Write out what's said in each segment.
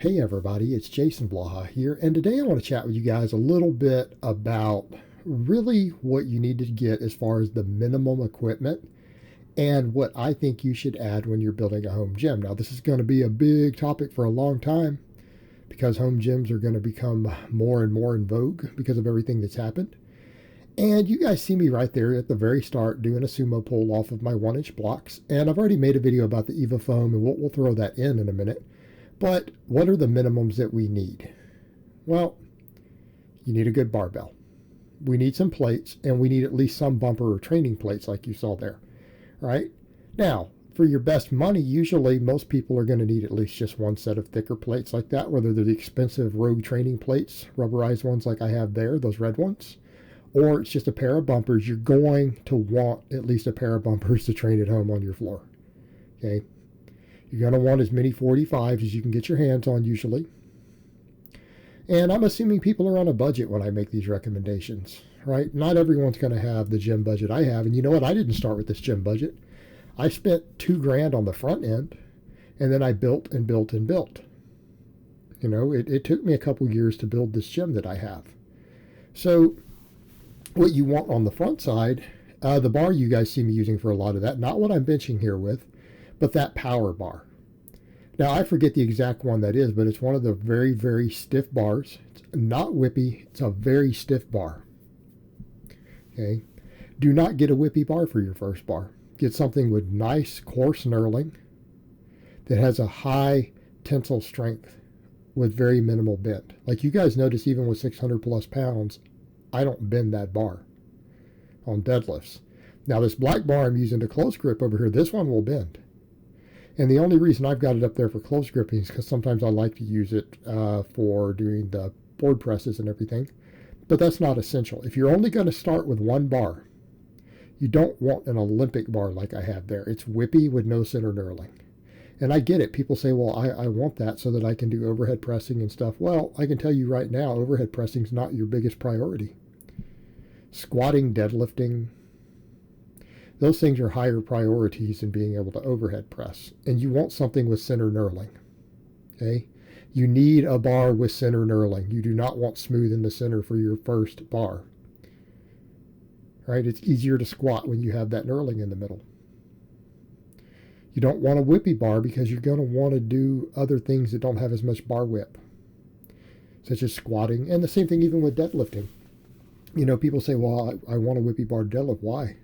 Hey everybody, it's Jason Blaha here, and today I want to chat with you guys a little bit about really what you need to get as far as the minimum equipment and what I think you should add when you're building a home gym. Now, this is going to be a big topic for a long time because home gyms are going to become more and more in vogue because of everything that's happened. And you guys see me right there at the very start doing a sumo pull off of my 1-inch blocks, and I've already made a video about the EVA foam, and we'll throw that in a minute. But what are the minimums that we need? Well, you need a good barbell. We need some plates, and we need at least some bumper or training plates like you saw there, right? Now, for your best money, usually most people are going to need at least just one set of thicker plates like that, whether they're the expensive Rogue training plates, rubberized ones like I have there, those red ones, or it's just a pair of bumpers. You're going to want at least a pair of bumpers to train at home on your floor, okay? You're going to want as many 45s as you can get your hands on usually. And I'm assuming people are on a budget when I make these recommendations, right? Not everyone's going to have the gym budget I have. And you know what? I didn't start with this gym budget. I spent $2,000 on the front end, and then I built and built and built. You know, it took me a couple years to build this gym that I have. So what you want on the front side, the bar you guys see me using for a lot of that, not what I'm benching here with, but that power bar. Now, I forget the exact one that is, but it's one of the very, very stiff bars. It's not whippy. It's a very stiff bar. Okay. Do not get a whippy bar for your first bar. Get something with nice, coarse knurling that has a high tensile strength with very minimal bend. Like you guys notice, even with 600 plus pounds, I don't bend that bar on deadlifts. Now, this black bar I'm using to close grip over here, this one will bend. And the only reason I've got it up there for close gripping is because sometimes I like to use it for doing the board presses and everything. But that's not essential. If you're only going to start with one bar, you don't want an Olympic bar like I have there. It's whippy with no center knurling. And I get it. People say, well, I want that so that I can do overhead pressing and stuff. Well, I can tell you right now, overhead pressing is not your biggest priority. Squatting, deadlifting, those things are higher priorities than being able to overhead press. And you want something with center knurling. Okay? You need a bar with center knurling. You do not want smooth in the center for your first bar. Right? It's easier to squat when you have that knurling in the middle. You don't want a whippy bar because you're going to want to do other things that don't have as much bar whip, such as squatting. And the same thing even with deadlifting. You know, people say, well, I want a whippy bar deadlift. Why?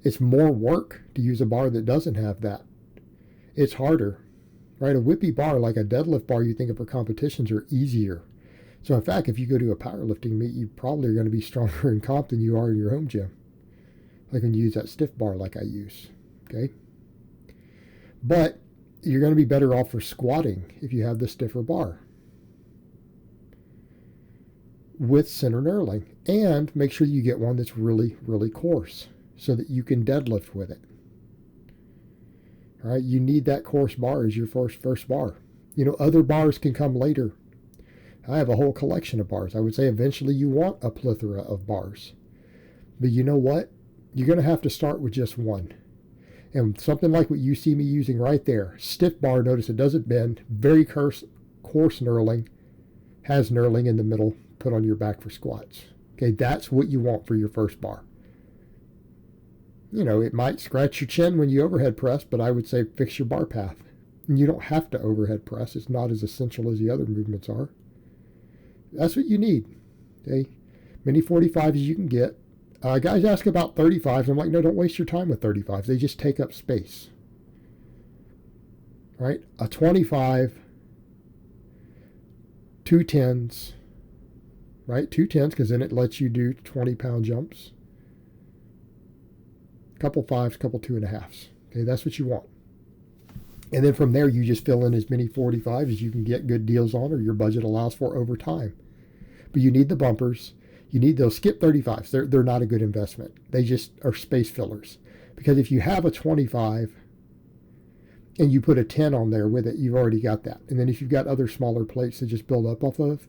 It's more work to use a bar that doesn't have that. It's harder, right? A whippy bar, like a deadlift bar you think of for competitions, are easier. So in fact, if you go to a powerlifting meet, you probably are going to be stronger in comp than you are in your home gym. Like when you use that stiff bar like I use, okay? But you're going to be better off for squatting if you have the stiffer bar with center knurling. And make sure you get one that's really, really coarse, so that you can deadlift with it. All right, you need that coarse bar as your first bar. You know, other bars can come later. I have a whole collection of bars. I would say eventually you want a plethora of bars. But you know what? You're going to have to start with just one. And something like what you see me using right there, stiff bar, notice it doesn't bend, very coarse knurling, has knurling in the middle, put on your back for squats. Okay, that's what you want for your first bar. You know, it might scratch your chin when you overhead press, but I would say fix your bar path. And you don't have to overhead press. It's not as essential as the other movements are. That's what you need. Okay, many 45s as you can get. Guys ask about 35s. I'm like, no, don't waste your time with 35s. They just take up space. Right? A 25, two 10s, right? Two 10s, because then it lets you do 20-pound jumps. Couple 5s, couple 2.5s. Okay, that's what you want. And then from there, you just fill in as many 45s as you can get good deals on or your budget allows for over time. But you need the bumpers. You need those skip 35s. They're not a good investment. They just are space fillers. Because if you have a 25 and you put a 10 on there with it, you've already got that. And then if you've got other smaller plates to just build up off of,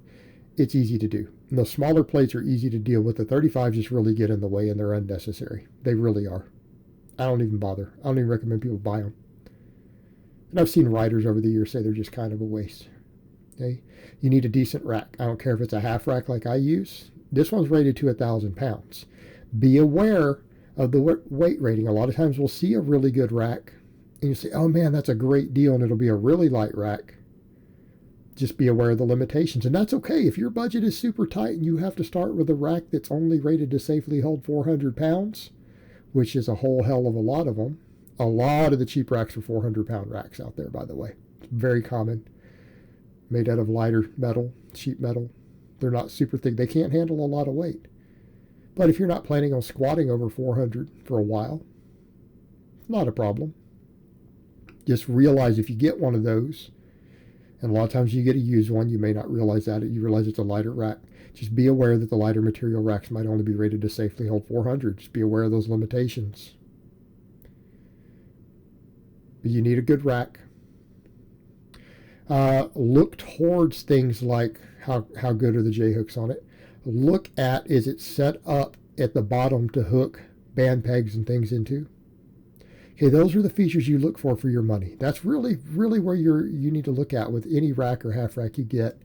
it's easy to do. And those smaller plates are easy to deal with. The 35s just really get in the way and they're unnecessary. They really are. I don't even bother. I don't even recommend people buy them. And I've seen writers over the years say they're just kind of a waste. Okay, you need a decent rack. I don't care if it's a half rack like I use. This one's rated to 1,000 pounds. Be aware of the weight rating. A lot of times we'll see a really good rack and you say, oh man, that's a great deal, and it'll be a really light rack. Just be aware of the limitations, and that's okay. If your budget is super tight and you have to start with a rack that's only rated to safely hold 400 pounds, which is a whole hell of a lot of them. A lot of the cheap racks are 400-pound racks out there, by the way. It's very common. Made out of lighter metal, sheet metal. They're not super thick. They can't handle a lot of weight. But if you're not planning on squatting over 400 for a while, it's not a problem. Just realize if you get one of those, and a lot of times you get a used one, you may not realize that. You realize it's a lighter rack. Just be aware that the lighter material racks might only be rated to safely hold 400. Just be aware of those limitations. But you need a good rack. Look towards things like how good are the J-hooks on it. Look at, is it set up at the bottom to hook band pegs and things into? Okay, those are the features you look for your money. That's really, really where you need to look at with any rack or half rack you get.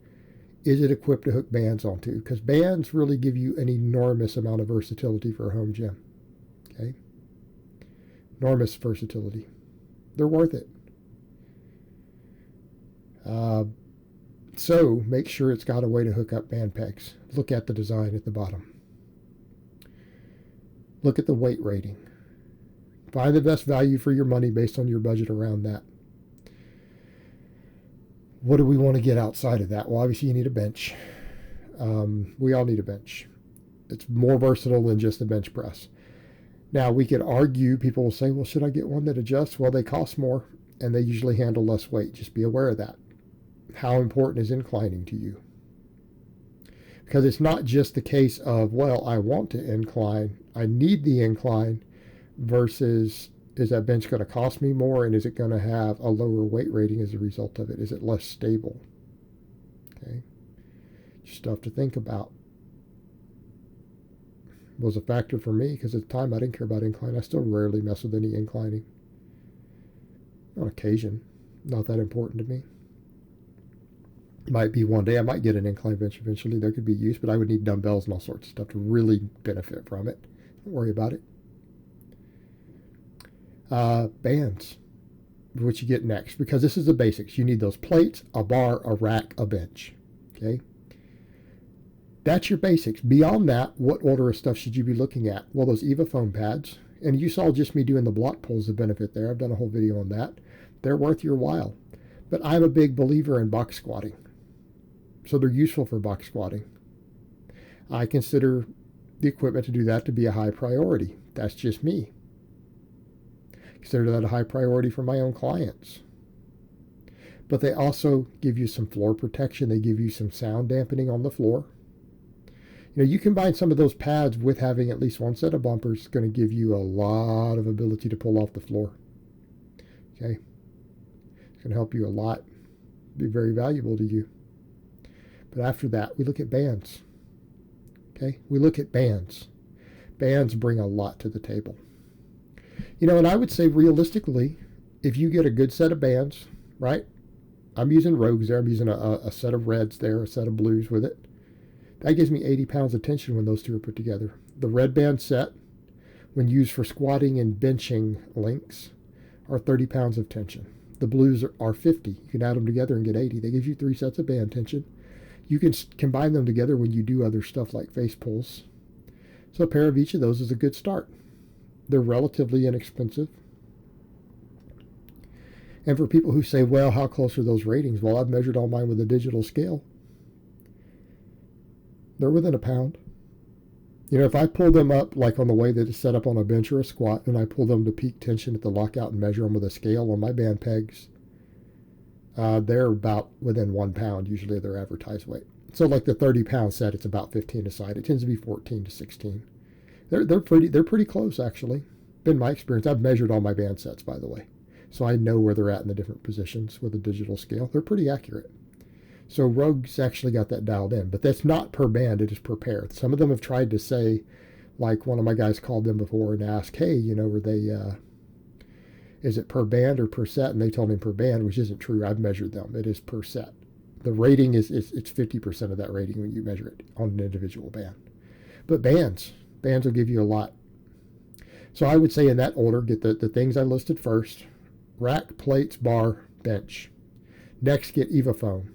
Is it equipped to hook bands onto? Because bands really give you an enormous amount of versatility for a home gym. Okay, enormous versatility. They're worth it. So make sure it's got a way to hook up band pegs. Look at the design at the bottom. Look at the weight rating. Find the best value for your money based on your budget around that. What do we want to get outside of that? Well, obviously you need a bench. We all need a bench. It's more versatile than just a bench press. Now, we could argue, people will say, well, should I get one that adjusts? Well, they cost more, and they usually handle less weight. Just be aware of that. How important is inclining to you? Because it's not just the case of, well, I want to incline, I need the incline, versus is that bench going to cost me more, and is it going to have a lower weight rating as a result of it? Is it less stable? Okay, just stuff to think about. Was a factor for me because at the time I didn't care about incline. I still rarely mess with any inclining. On occasion, not that important to me. Might be one day I might get an incline bench eventually. There could be use, but I would need dumbbells and all sorts of stuff to really benefit from it. Don't worry about it. Bands, what you get next, because this is the basics. You need those plates, a bar, a rack, a bench. Okay. That's your basics. Beyond that, what order of stuff should you be looking at? Well, those EVA foam pads, and you saw just me doing the block pulls, the benefit there. I've done a whole video on that. They're worth your while. But I'm a big believer in box squatting. So they're useful for box squatting. I consider the equipment to do that to be a high priority. That's just me. Consider that a high priority for my own clients. But they also give you some floor protection. They give you some sound dampening on the floor. You know, you combine some of those pads with having at least one set of bumpers, it's going to give you a lot of ability to pull off the floor. Okay? It's going to help you a lot. Be very valuable to you. But after that, we look at bands. Okay? We look at bands. Bands bring a lot to the table. You know, and I would say realistically, if you get a good set of bands, right? I'm using Rogues there. I'm using a set of reds there, a set of blues with it. That gives me 80 pounds of tension when those two are put together. The red band set, when used for squatting and benching links, are 30 pounds of tension. The blues are 50. You can add them together and get 80. They give you 3 sets of band tension. You can combine them together when you do other stuff like face pulls. So a pair of each of those is a good start. They're relatively inexpensive. And for people who say, well, how close are those ratings? Well, I've measured all mine with a digital scale. They're within a pound. You know, if I pull them up like on the way that it's set up on a bench or a squat, and I pull them to peak tension at the lockout and measure them with a scale on my band pegs, they're about within 1 pound usually of their advertised weight. So like the 30-pound set, it's about 15 aside. It tends to be 14 to 16. They're pretty close actually. Been my experience. I've measured all my band sets, by the way, so I know where they're at in the different positions with a digital scale. They're pretty accurate. So Rogue's actually got that dialed in, but that's not per band, it is per pair. Some of them have tried to say, like one of my guys called them before and asked, hey, you know, were they, is it per band or per set? And they told him per band, which isn't true. I've measured them. It is per set. The rating is it's 50% of that rating when you measure it on an individual band. But bands will give you a lot. So I would say in that order, get the things I listed first: rack, plates, bar, bench. Next, get EvaFoam.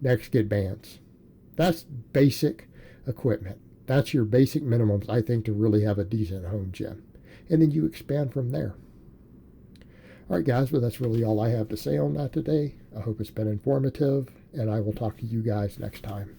Next, get bands. That's basic equipment. That's your basic minimums, I think, to really have a decent home gym. And then you expand from there. All right, guys, well, that's really all I have to say on that today. I hope it's been informative, and I will talk to you guys next time.